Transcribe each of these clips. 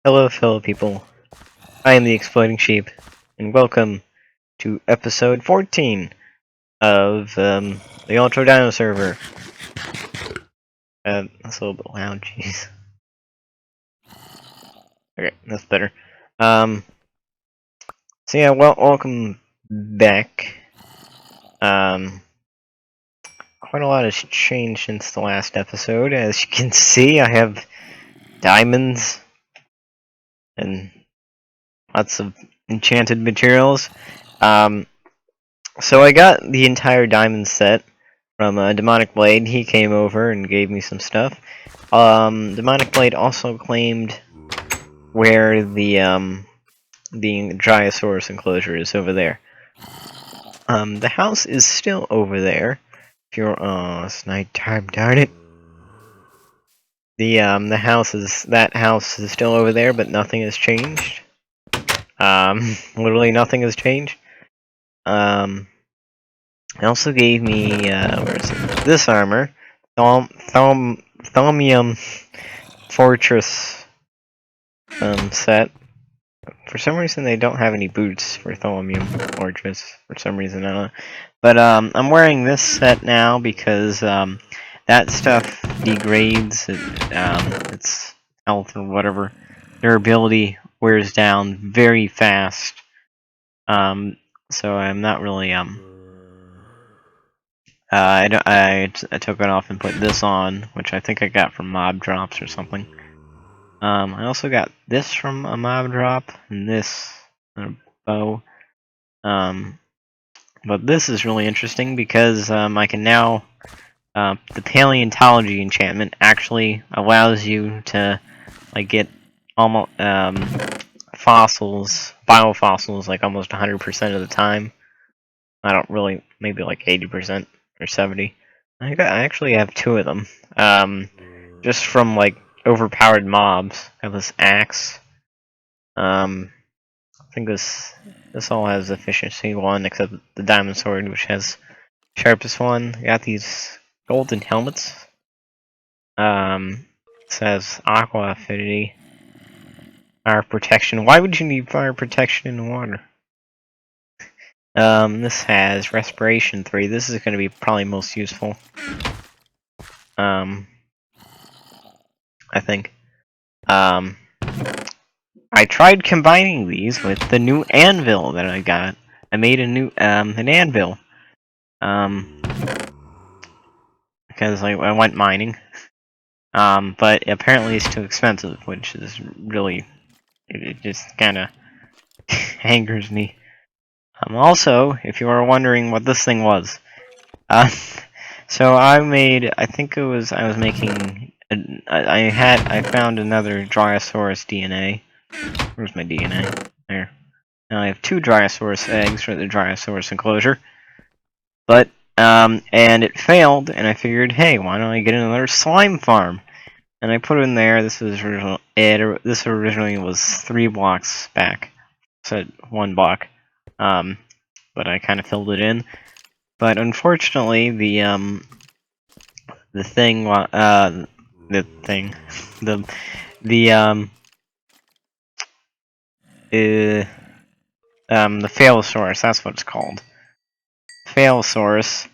Hello, fellow people. I am the Exploding Sheep, and welcome to episode 14 of the Ultra Dino Server. That's a little bit loud, jeez. Okay, that's better. So yeah, welcome back. Quite a lot has changed since the last episode. As you can see, I have diamonds and lots of enchanted materials. So I got the entire diamond set from Demonic Blade. He came over and gave me some stuff. Demonic Blade also claimed where the Dryosaurus enclosure is over there. The house is still over there. If you're it's nighttime, darn it. The house is still over there, but nothing has changed. Literally nothing has changed. It also gave me where is it? This armor, Thaumium Fortress set. For some reason, they don't have any boots for Thaumium Fortress. For some reason, I don't know. But I'm wearing this set now because that stuff degrades. Its health or whatever, durability wears down very fast. So I'm not really I took it off and put this on, which I think I got from mob drops or something. I also got this from a mob drop, and this, and a bow. But this is really interesting because I can now, the paleontology enchantment actually allows you to, like, get almost, fossils, biofossils, like almost 100% of the time. I don't really, maybe like 80% or 70%. I actually have two of them. Just from like overpowered mobs. I have this axe. I think this all has efficiency 1, except the diamond sword, which has sharpest 1. I got these golden helmets. This has aqua affinity, fire protection. Why would you need fire protection in the water? This has respiration 3. This is going to be probably most useful. I think. I tried combining these with the new anvil that I got. I made a new an anvil. Because I went mining. But apparently it's too expensive, which is really, it just kind of angers me. Also, if you are wondering what this thing was, so I think I was making, I found another Dryosaurus DNA. Where's my DNA? There. Now I have 2 Dryosaurus eggs for the Dryosaurus enclosure. But, and it failed, and I figured, hey, why don't I get another slime farm? And I put it in there. This originally was 3 blocks back. So 1 block. But I kind of filled it in. But unfortunately, the Failsaurus, that's what it's called. Failsaurus,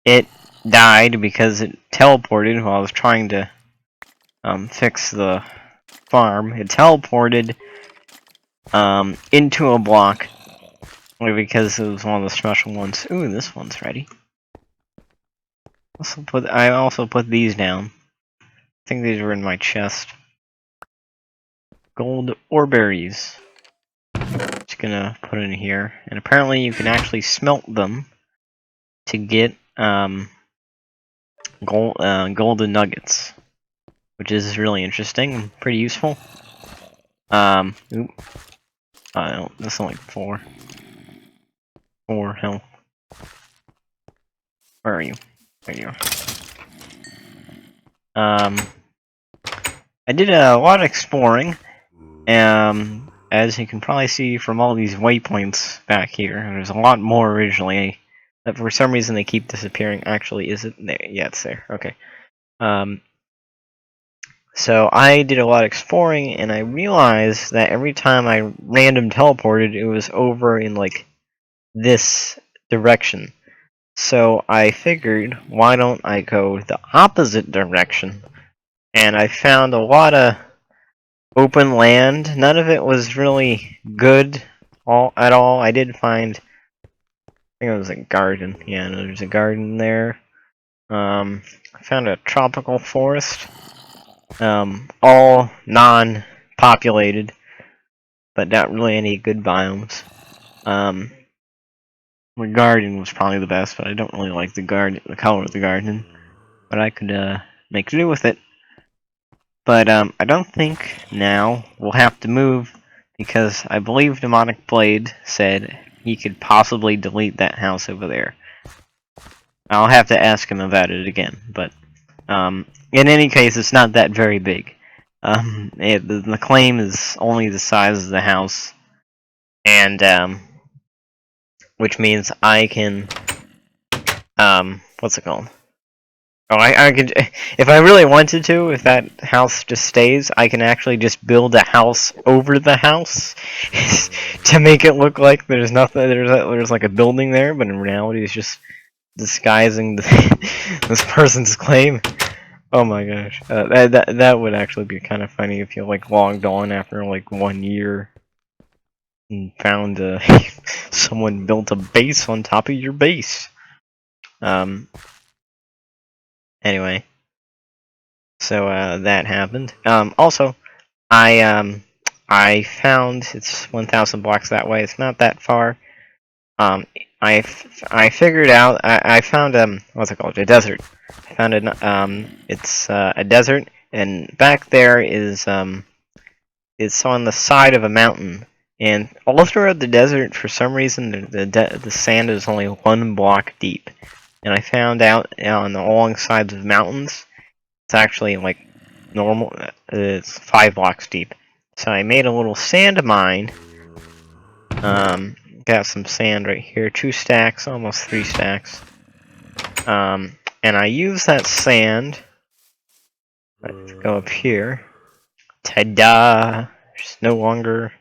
it died because it teleported while I was trying to fix the farm. It teleported into a block because it was one of the special ones. Ooh, this one's ready. I also put these down. I think these were in my chest. Gold ore berries. Just gonna put in here, and apparently you can actually smelt them to get golden nuggets, which is really interesting, pretty useful. Oop. That's only 4 health. Where are you? There you are. I did a lot of exploring. As you can probably see from all these waypoints back here, there's a lot more originally, but for some reason they keep disappearing. Actually, is it there? Yeah, it's there. Okay. So I did a lot of exploring, and I realized that every time I random teleported, it was over in like this direction. So I figured, why don't I go the opposite direction? And I found a lot of open land. None of it was really good at all. I did find, I think it was a garden. Yeah, no, there's a garden there. I found a tropical forest. All non-populated, but not really any good biomes. The garden was probably the best, but I don't really like the color of the garden. But I could make do with it. But I don't think now we'll have to move because I believe Demonic Blade said he could possibly delete that house over there. I'll have to ask him about it again, but in any case, it's not that very big. The claim is only the size of the house, and which means I can what's it called? Oh, I could, if I really wanted to, if that house just stays, I can actually just build a house over the house to make it look like there's nothing. There's like a building there, but in reality, it's just disguising this person's claim. Oh my gosh, that would actually be kind of funny if you like logged on after like 1 year and found someone built a base on top of your base. Anyway. So that happened. Also, I found it's 1,000 blocks that way. It's not that far. Um, I figured out. I found what's it called? A desert. I found it's a desert, and back there is it's on the side of a mountain. And all throughout the desert, for some reason, the sand is only 1 block deep. And I found out on the long sides of mountains, it's actually like normal. It's 5 blocks deep. So I made a little sand mine. Got some sand right here. 2 stacks, almost 3 stacks. And I use that sand. Let's go up here. Ta-da! There's no longer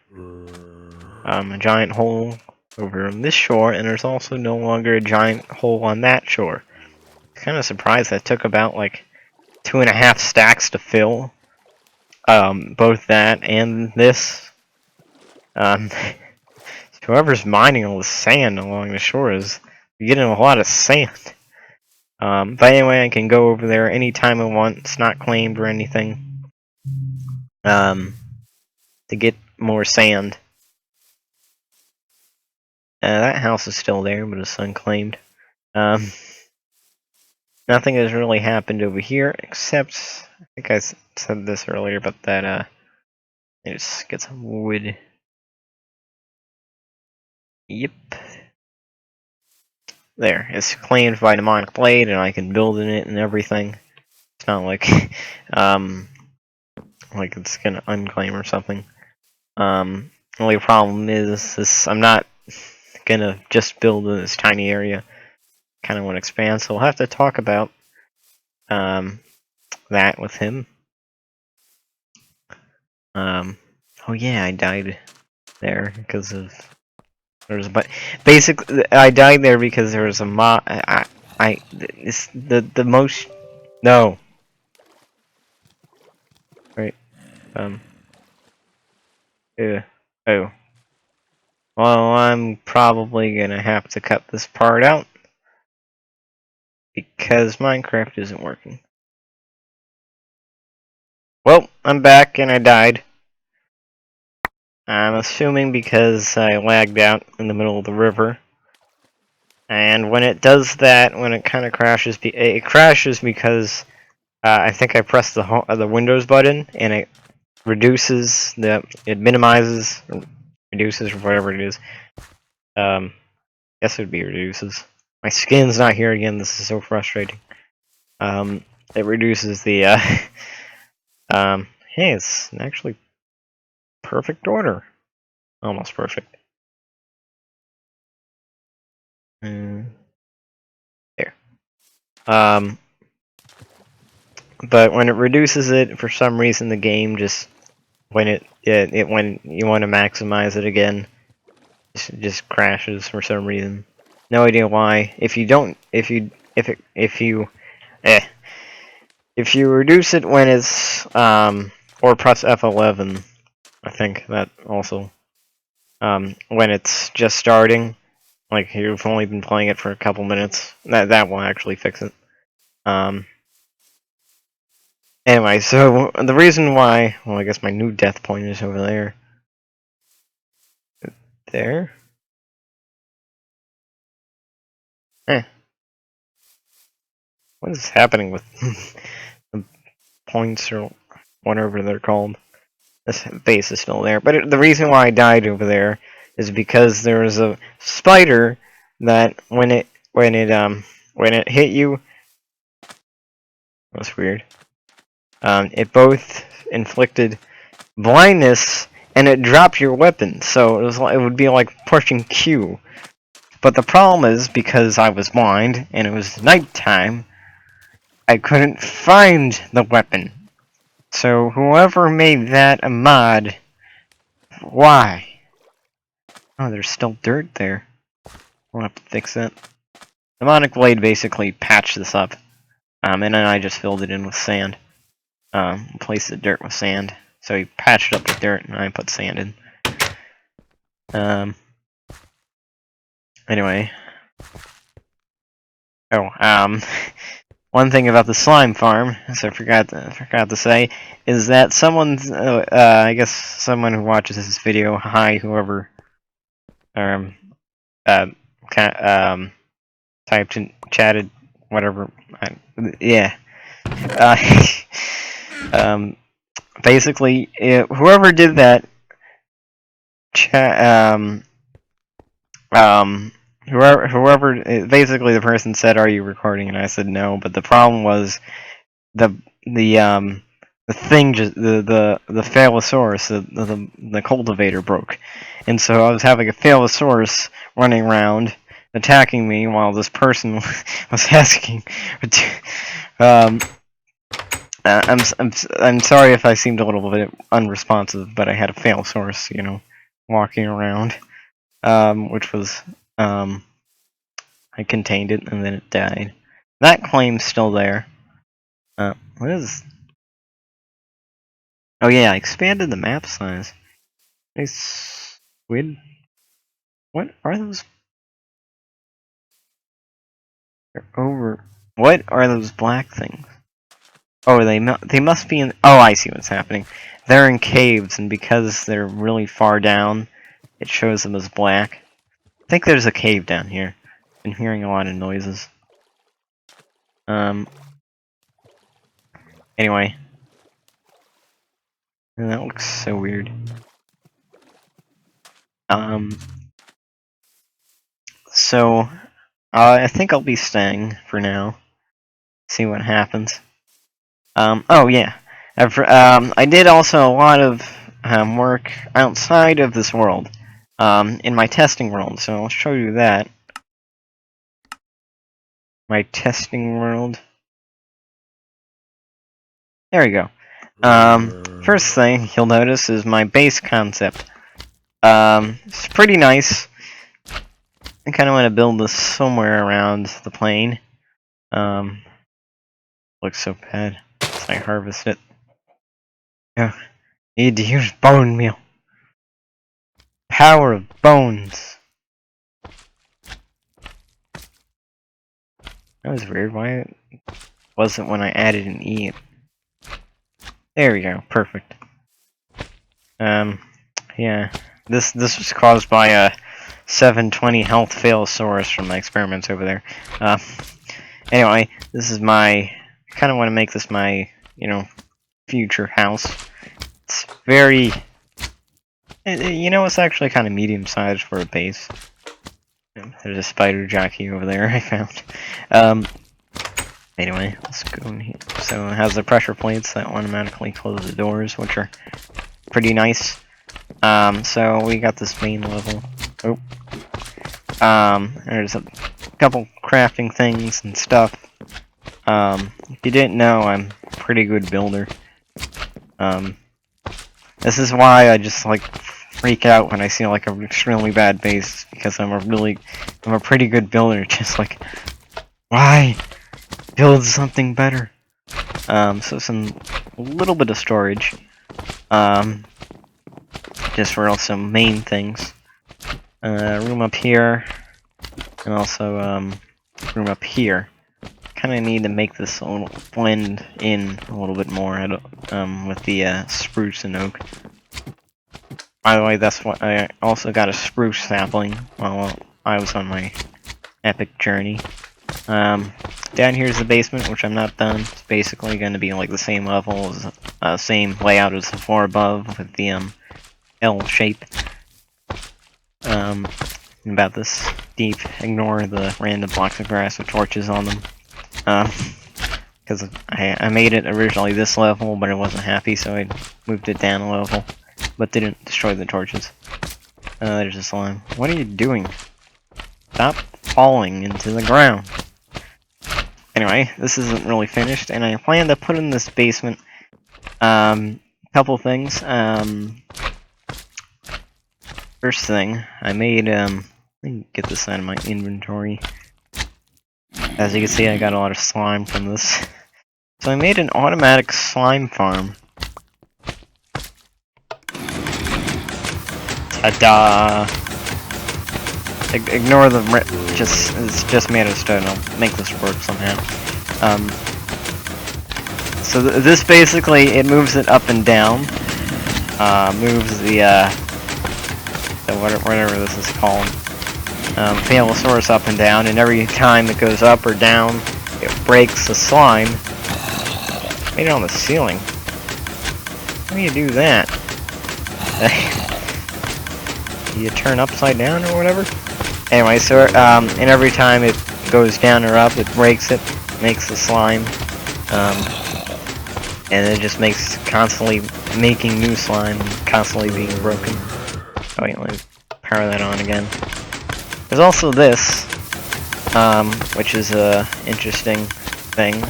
a giant hole over on this shore, and there's also no longer a giant hole on that shore. Kind of surprised that took about like 2.5 stacks to fill. Both that and this. Whoever's mining all the sand along the shore is getting a lot of sand. But anyway, I can go over there anytime I want. It's not claimed or anything. To get more sand. That house is still there, but it's unclaimed. Nothing has really happened over here, except, I think I said this earlier, but that, I just get some wood. Yep. There, it's claimed by Demonic Blade, and I can build in it and everything. It's not like, like it's gonna unclaim or something. Only problem is this, I'm not gonna just build in this tiny area. Kind of want to expand, so we'll have to talk about that with him. Oh yeah, I died there because of basically I died there because there was a mod. It's the most no. Right. Yeah. Oh. Well, I'm probably gonna have to cut this part out because Minecraft isn't working. Well, I'm back and I died. I'm assuming because I lagged out in the middle of the river. And when it does that, when it kind of crashes, it crashes because I think I pressed the Windows button and it reduces it minimizes, reduces, or whatever it is. Guess it would be reduces. My skin's not here again. This is so frustrating. It reduces the hey, it's actually perfect order, almost perfect. There. but when it reduces it, for some reason the game just when when you want to maximize it again, just crashes for some reason. No idea why. If you don't, if you reduce it when it's or press F11, I think that also when it's just starting, like you've only been playing it for a couple minutes, that will actually fix it. Anyway, so the reason why, well, I guess my new death point is over there. There? Eh. What is happening with the points or whatever they're called? This base is still there. But the reason why I died over there is because there was a spider that when it hit you, that's weird. It both inflicted blindness and it dropped your weapon, so it would be like pushing Q. But the problem is, because I was blind and it was nighttime, I couldn't find the weapon. So whoever made that a mod, why? Oh, there's still dirt there. We'll have to fix that. The Monic Blade basically patched this up, and then I just filled it in with sand. Replaced the dirt with sand. So he patched up the dirt, and I put sand in. Anyway. Oh, one thing about the slime farm, so I forgot to say, is that someone's, I guess someone who watches this video, hi, whoever, typed in, chatted, whatever, yeah, basically, whoever did that, whoever, basically the person said, "Are you recording?" And I said no, but the problem was the thing just the Phallosaurus, the cultivator broke, and so I was having a Phallosaurus running around attacking me while this person was asking. I'm sorry if I seemed a little bit unresponsive, but I had a Phallosaurus, walking around, which was I contained it and then it died. That claim's still there. What is? Oh yeah, I expanded the map size. It's weird. What are those? They're over. What are those black things? Oh, they must be in. Oh, I see what's happening. They're in caves, and because they're really far down, it shows them as black. I think there's a cave down here. Been hearing a lot of noises. Anyway. That looks so weird. So, I think I'll be staying for now. See what happens. Oh yeah. I did also a lot of work outside of this world. In my testing world, so I'll show you that. My testing world. There we go. First thing you'll notice is my base concept. It's pretty nice. I kind of want to build this somewhere around the plane. Looks so bad. So I harvest it. Yeah, need to use bone meal. Power of bones. That was weird. Why wasn't when I added an E? There we go. Perfect. Yeah. This was caused by a 720 health Phallosaurus from my experiments over there. Anyway, this is my. I kind of want to make this my, future house. It's very. It's actually kind of medium-sized for a base. There's a spider jockey over there I found. Anyway, let's go in here. So it has the pressure plates that automatically close the doors, which are pretty nice. So we got this main level. There's a couple crafting things and stuff. If you didn't know, I'm pretty good builder. This is why I just like freak out when I see like an extremely bad base, because I'm a pretty good builder. Just like, why build something better? So a little bit of storage. Just for also main things. Room up here, and also room up here. Kind of need to make this a little blend in a little bit more with the spruce and oak. By the way, that's what I also got a spruce sapling while I was on my epic journey. Down here's the basement, which I'm not done. It's basically going to be like the same level, as same layout as the floor above, with the L shape. About this deep, ignore the random blocks of grass with torches on them. Because I made it originally this level, but I wasn't happy, so I moved it down a level, but didn't destroy the torches. There's a slime. What are you doing? Stop falling into the ground. Anyway, this isn't really finished, and I plan to put in this basement couple things. First thing, I made, let me get this out of my inventory. As you can see, I got a lot of slime from this. So I made an automatic slime farm. Ta-da! Ignore the it's just made of stone. I'll make this work somehow. So this basically, it moves it up and down. Moves the whatever this is called. Paleosaurus up and down, and every time it goes up or down, it breaks the slime. Made it on the ceiling. How do you do that? Do you turn upside down or whatever? Anyway, so and every time it goes down or up, it breaks it, makes the slime, and it just makes constantly making new slime, constantly being broken. Oh wait, let me power that on again. There's also this, which is a interesting thing.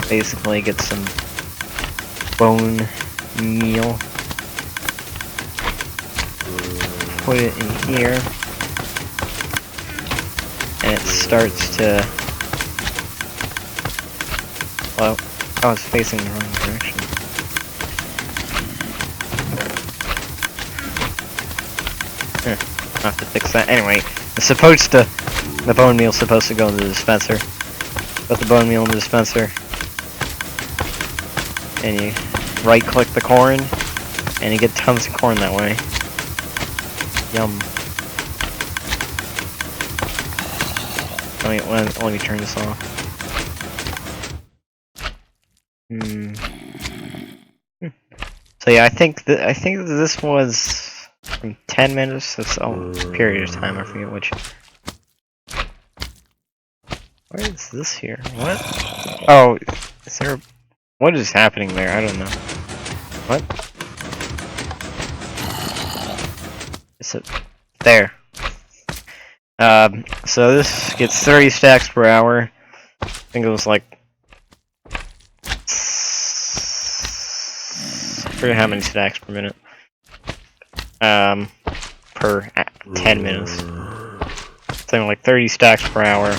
Basically, get some bone meal, put it in here, and it starts to. Well, I was facing the wrong direction. I'll have to fix that. Anyway, it's supposed to. The bone meal's supposed to go in the dispenser. Put the bone meal in the dispenser, and you right-click the corn, and you get tons of corn that way. Yum. Let me turn this off. So yeah, I think this was from 10 minutes to some period of time. I forget which. Why is this here? What? Oh, is there? What is happening there? I don't know. What? Is it there? So this gets 30 stacks per hour. I think it was like. I forget how many stacks per minute. Per 10 minutes. Something like 30 stacks per hour.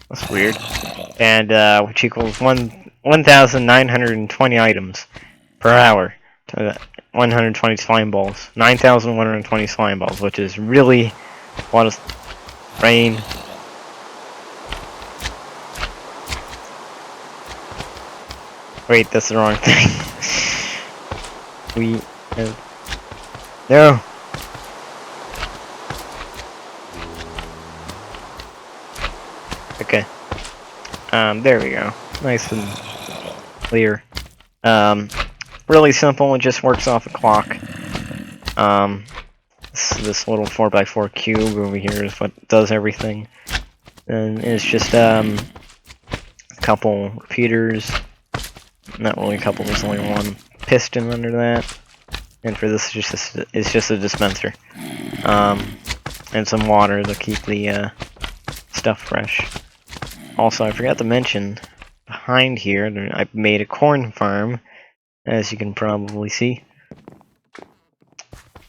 That's weird. And which equals 1,920 items per hour. 120 slime balls. 9,120 slime balls, which is really a lot of rain. Wait, that's the wrong thing. We have... No! Okay. There we go. Nice and clear. Really simple, it just works off a clock. This little 4x4 cube over here is what does everything. And it's just, a couple repeaters. Not really a couple, there's only one piston under that. And for this, it's just a dispenser. And some water to keep the, stuff fresh. Also, I forgot to mention, behind here, I made a corn farm, as you can probably see.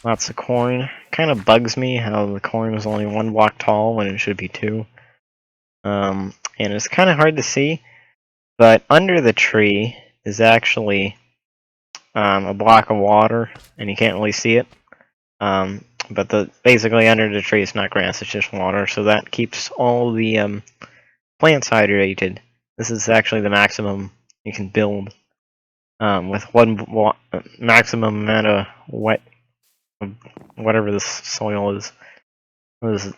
Lots of corn. Kind of bugs me how the corn is only 1 block tall when it should be 2. And it's kind of hard to see, but under the tree is actually a block of water, and you can't really see it. But basically under the tree it's not grass, it's just water, so that keeps all the plants hydrated. This is actually the maximum you can build with one maximum amount of wet, whatever this soil is. What is it?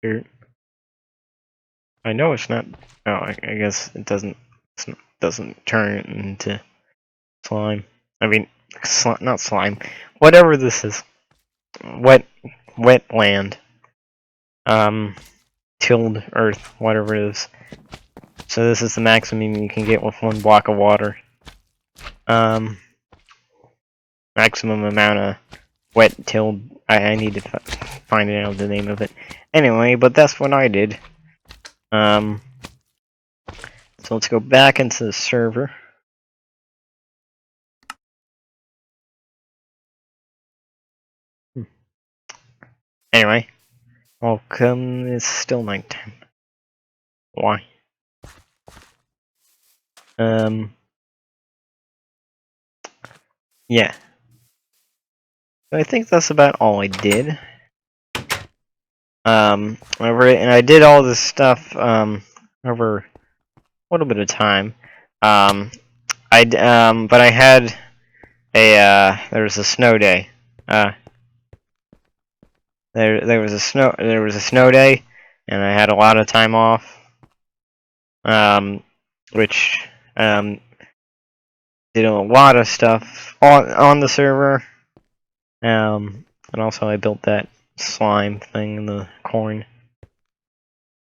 Dirt. I know it's not. Oh, I guess it doesn't turn into slime. I mean, not slime. Whatever this is, wet land. Tilled earth, whatever it is. So this is the maximum you can get with 1 block of water. Maximum amount of wet tilled. I need to find out the name of it. Anyway, but that's what I did. So let's go back into the server. Anyway, welcome. It's still nighttime. Why? Yeah. I think that's about all I did. And I did all this stuff over a little bit of time. But I had there was a snow day. There was a snow day, and I had a lot of time off. Which did a lot of stuff on the server. And also I built that slime thing in the corn.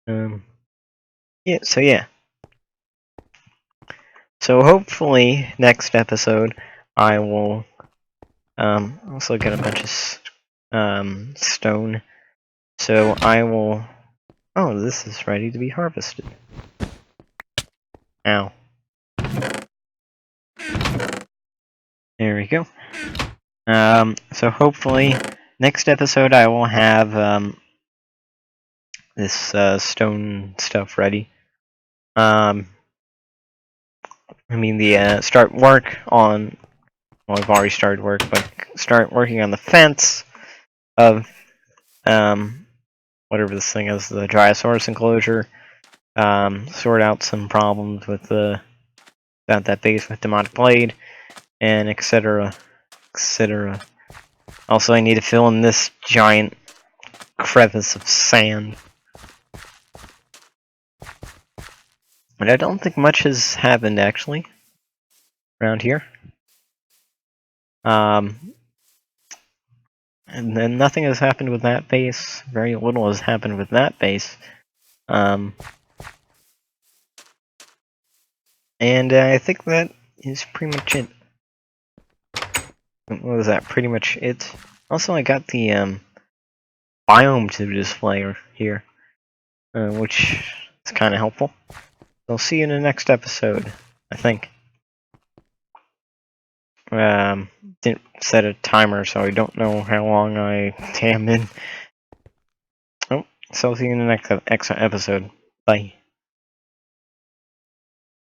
Yeah, so yeah. So hopefully next episode I will also get a bunch of stone. So I will. Oh, this is ready to be harvested. Ow. There we go. So hopefully next episode I will have this stone stuff ready. I mean start work on. Well, I've already started work, but start working on the fence of whatever this thing is, the Dryosaurus enclosure. Sort out some problems with about that base with demonic blade, and etc. etc. Also, I need to fill in this giant crevice of sand. But I don't think much has happened actually around here. And then nothing has happened with that base. Very little has happened with that base. And I think that is pretty much it. What was that? Pretty much it. Also, I got the biome to display here, which is kind of helpful. I'll see you in the next episode, I think. Didn't set a timer, so I don't know how long I am in. Oh, so I'll see you in the next episode. Bye.